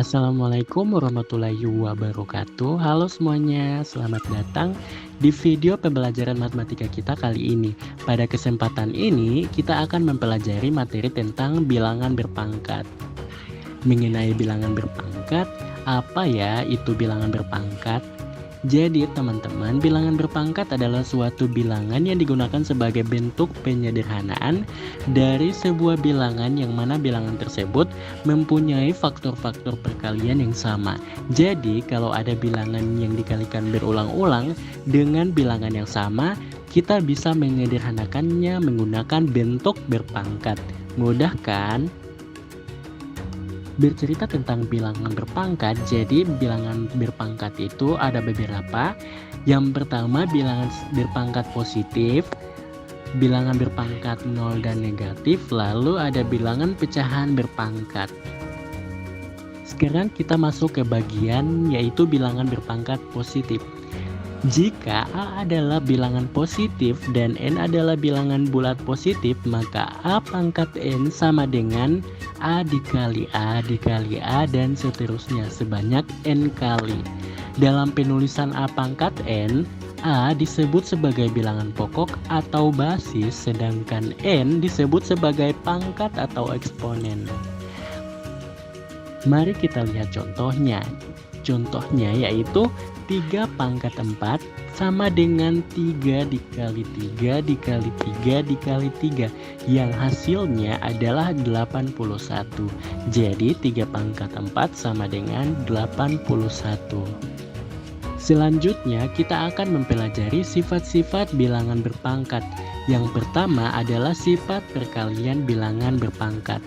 Assalamualaikum warahmatullahi wabarakatuh. Halo semuanya, selamat datang di video pembelajaran matematika kita kali ini. Pada kesempatan ini, kita akan mempelajari materi tentang bilangan berpangkat. Mengenai bilangan berpangkat, apa ya itu bilangan berpangkat? Jadi teman-teman, bilangan berpangkat adalah suatu bilangan yang digunakan sebagai bentuk penyederhanaan dari sebuah bilangan yang mana bilangan tersebut mempunyai faktor-faktor perkalian yang sama. Jadi kalau ada bilangan yang dikalikan berulang-ulang dengan bilangan yang sama, kita bisa menyederhanakannya menggunakan bentuk berpangkat. Mudah kan? Bercerita tentang bilangan berpangkat, jadi bilangan berpangkat itu ada beberapa. Yang pertama bilangan berpangkat positif, bilangan berpangkat 0 dan negatif, lalu ada bilangan pecahan berpangkat. Sekarang kita masuk ke bagian yaitu bilangan berpangkat positif. Jika A adalah bilangan positif dan N adalah bilangan bulat positif, maka A pangkat N sama dengan A dikali A dikali A dan seterusnya sebanyak N kali. Dalam penulisan A pangkat N, A disebut sebagai bilangan pokok atau basis, sedangkan N disebut sebagai pangkat atau eksponen. Mari kita lihat contohnya. Contohnya yaitu 3 pangkat 4 sama dengan 3 dikali 3 dikali 3 dikali 3 yang hasilnya adalah 81. Jadi 3 pangkat 4 sama dengan 81. Selanjutnya kita akan mempelajari sifat-sifat bilangan berpangkat. Yang pertama adalah sifat perkalian bilangan berpangkat.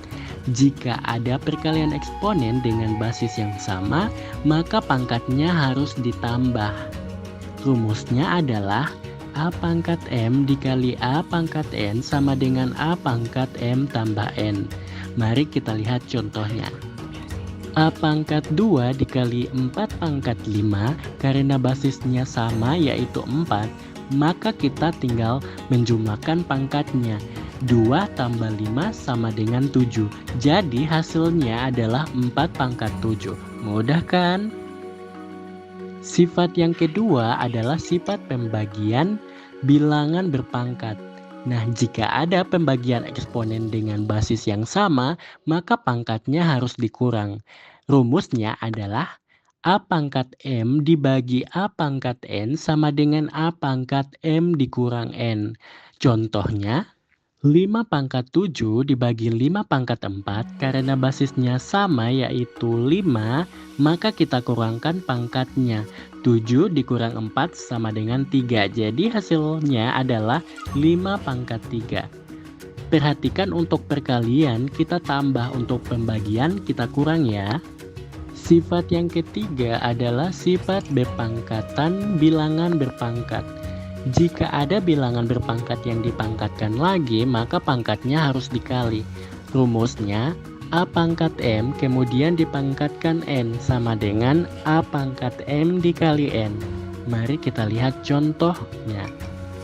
Jika ada perkalian eksponen dengan basis yang sama, maka pangkatnya harus ditambah. Rumusnya adalah A pangkat M dikali A pangkat N sama dengan A pangkat M tambah N. Mari kita lihat contohnya. A pangkat 2 dikali 4 pangkat 5, karena basisnya sama yaitu 4, maka kita tinggal menjumlahkan pangkatnya. 2 tambah 5 sama dengan 7. Jadi hasilnya adalah 4 pangkat 7. Mudah kan? Sifat yang kedua adalah sifat pembagian bilangan berpangkat. Nah, jika ada pembagian eksponen dengan basis yang sama, maka pangkatnya harus dikurang. Rumusnya adalah A pangkat M dibagi A pangkat N sama dengan A pangkat M dikurang N. Contohnya, 5 pangkat 7 dibagi 5 pangkat 4, karena basisnya sama yaitu 5, maka kita kurangkan pangkatnya. 7 dikurang 4 sama dengan 3, jadi hasilnya adalah 5 pangkat 3. Perhatikan untuk perkalian kita tambah, untuk pembagian kita kurang ya. Sifat yang ketiga adalah sifat berpangkatan bilangan berpangkat. Jika ada bilangan berpangkat yang dipangkatkan lagi, maka pangkatnya harus dikali. Rumusnya A pangkat M kemudian dipangkatkan N sama dengan A pangkat M dikali N. Mari kita lihat contohnya.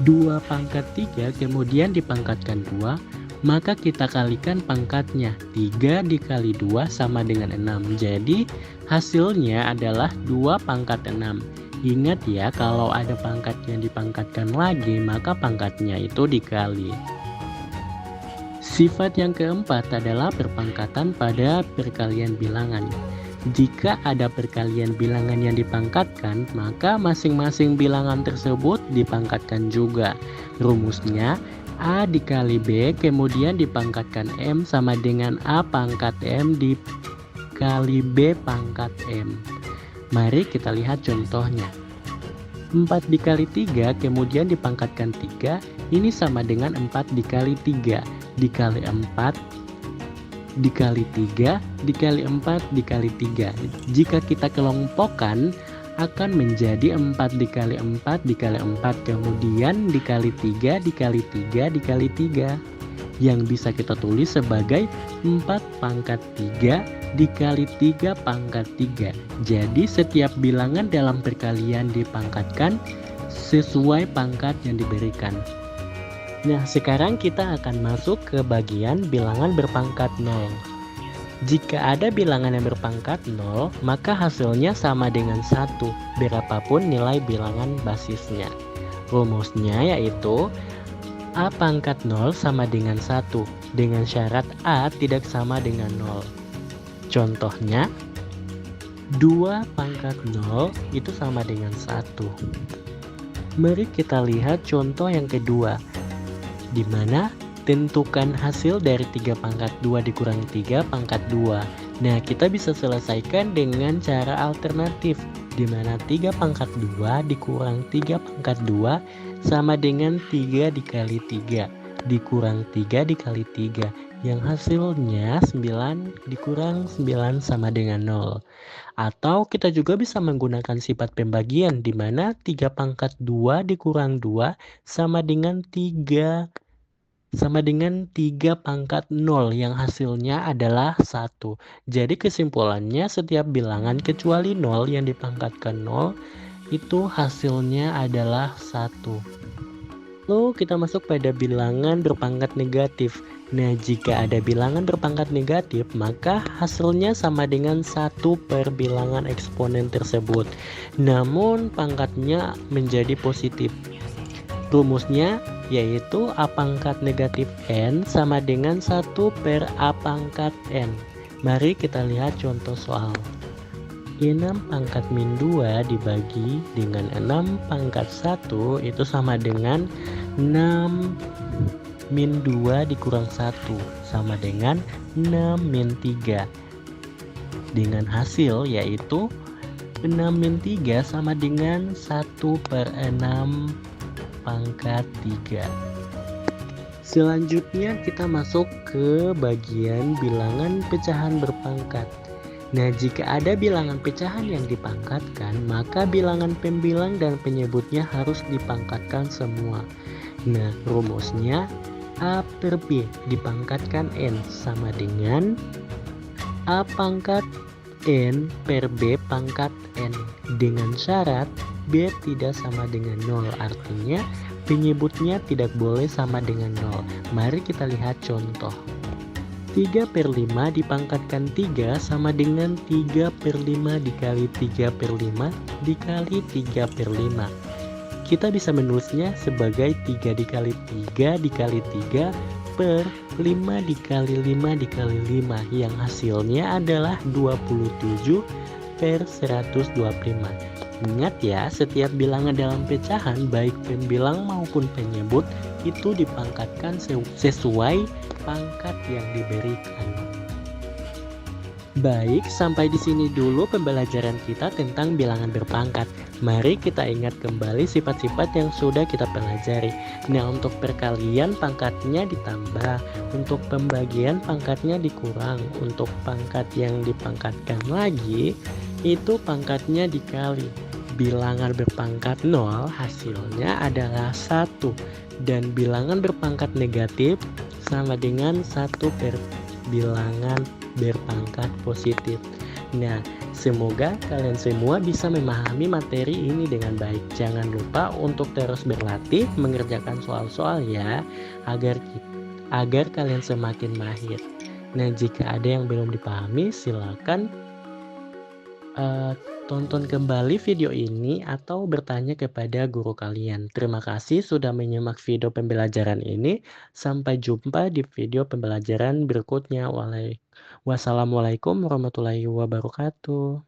2 pangkat 3 kemudian dipangkatkan 2, maka kita kalikan pangkatnya. 3 dikali 2 sama dengan 6. Jadi hasilnya adalah 2 pangkat 6. Ingat ya, kalau ada pangkat yang dipangkatkan lagi, maka pangkatnya itu dikali. Sifat yang keempat adalah perpangkatan pada perkalian bilangan. Jika ada perkalian bilangan yang dipangkatkan, maka masing-masing bilangan tersebut dipangkatkan juga. Rumusnya A dikali B kemudian dipangkatkan M sama dengan A pangkat M dikali B pangkat M. Mari kita lihat contohnya. 4 dikali 3 kemudian dipangkatkan 3, ini sama dengan 4 dikali 3 dikali 4 dikali 3 dikali 4 dikali 3. Jika kita kelompokkan akan menjadi 4 dikali 4 dikali 4 kemudian dikali 3 dikali 3 dikali 3, yang bisa kita tulis sebagai 4 pangkat 3 dikali 3 pangkat 3. Jadi setiap bilangan dalam perkalian dipangkatkan sesuai pangkat yang diberikan. Nah, sekarang kita akan masuk ke bagian bilangan berpangkat 0. Jika ada bilangan yang berpangkat 0, maka hasilnya sama dengan 1, berapapun nilai bilangan basisnya. Rumusnya yaitu A pangkat 0 sama dengan 1, dengan syarat A tidak sama dengan 0. Contohnya, 2 pangkat 0 itu sama dengan 1. Mari kita lihat contoh yang kedua, di mana tentukan hasil dari 3 pangkat 2 dikurangi 3 pangkat 2. Nah, kita bisa selesaikan dengan cara alternatif, di mana 3 pangkat 2 dikurang 3 pangkat 2 sama dengan 3 dikali 3, dikurang 3 dikali 3, yang hasilnya 9 dikurang 9 sama dengan 0. Atau kita juga bisa menggunakan sifat pembagian, di mana 3 pangkat 2 dikurang 2 sama dengan 3 pangkat 0 yang hasilnya adalah 1. Jadi kesimpulannya setiap bilangan kecuali 0 yang dipangkatkan 0 itu hasilnya adalah 1. Lalu kita masuk pada bilangan berpangkat negatif. Nah, jika ada bilangan berpangkat negatif, maka hasilnya sama dengan 1 per bilangan eksponen tersebut. Namun pangkatnya menjadi positif. Rumusnya yaitu A pangkat negatif N sama dengan 1 per A pangkat N. Mari kita lihat contoh soal. 6 pangkat min 2 dibagi dengan 6 pangkat 1 itu sama dengan 6 min 2 dikurang 1 sama dengan 6 min 3. Dengan hasil yaitu 6 min 3 sama dengan 1 per 6 pangkat 3. Selanjutnya kita masuk ke bagian bilangan pecahan berpangkat. Nah, jika ada bilangan pecahan yang dipangkatkan, maka bilangan pembilang dan penyebutnya harus dipangkatkan semua. Nah, rumusnya A per B dipangkatkan N sama dengan A pangkat N per B pangkat N, dengan syarat B tidak sama dengan 0, artinya penyebutnya tidak boleh sama dengan 0. Mari kita lihat contoh. 3 per 5 dipangkatkan 3 sama dengan 3 per 5 dikali 3 per 5 dikali 3 per 5. Kita bisa menulisnya sebagai 3 dikali 3 dikali 3 per 5 dikali 5 dikali 5, yang hasilnya adalah 27 per 125. Ingat ya, setiap bilangan dalam pecahan baik pembilang maupun penyebut itu dipangkatkan sesuai pangkat yang diberikan. Baik, sampai di sini dulu pembelajaran kita tentang bilangan berpangkat. Mari kita ingat kembali sifat-sifat yang sudah kita pelajari. Nah, untuk perkalian pangkatnya ditambah, untuk pembagian pangkatnya dikurang, untuk pangkat yang dipangkatkan lagi itu pangkatnya dikali. Bilangan berpangkat 0 hasilnya adalah 1, dan bilangan berpangkat negatif sama dengan 1 per bilangan berpangkat positif. Nah, semoga kalian semua bisa memahami materi ini dengan baik. Jangan lupa untuk terus berlatih mengerjakan soal-soal ya, agar kalian semakin mahir. Nah, jika ada yang belum dipahami, silakan tonton kembali video ini atau bertanya kepada guru kalian. Terima kasih sudah menyimak video pembelajaran ini. Sampai jumpa di video pembelajaran berikutnya. Wassalamualaikum warahmatullahi wabarakatuh.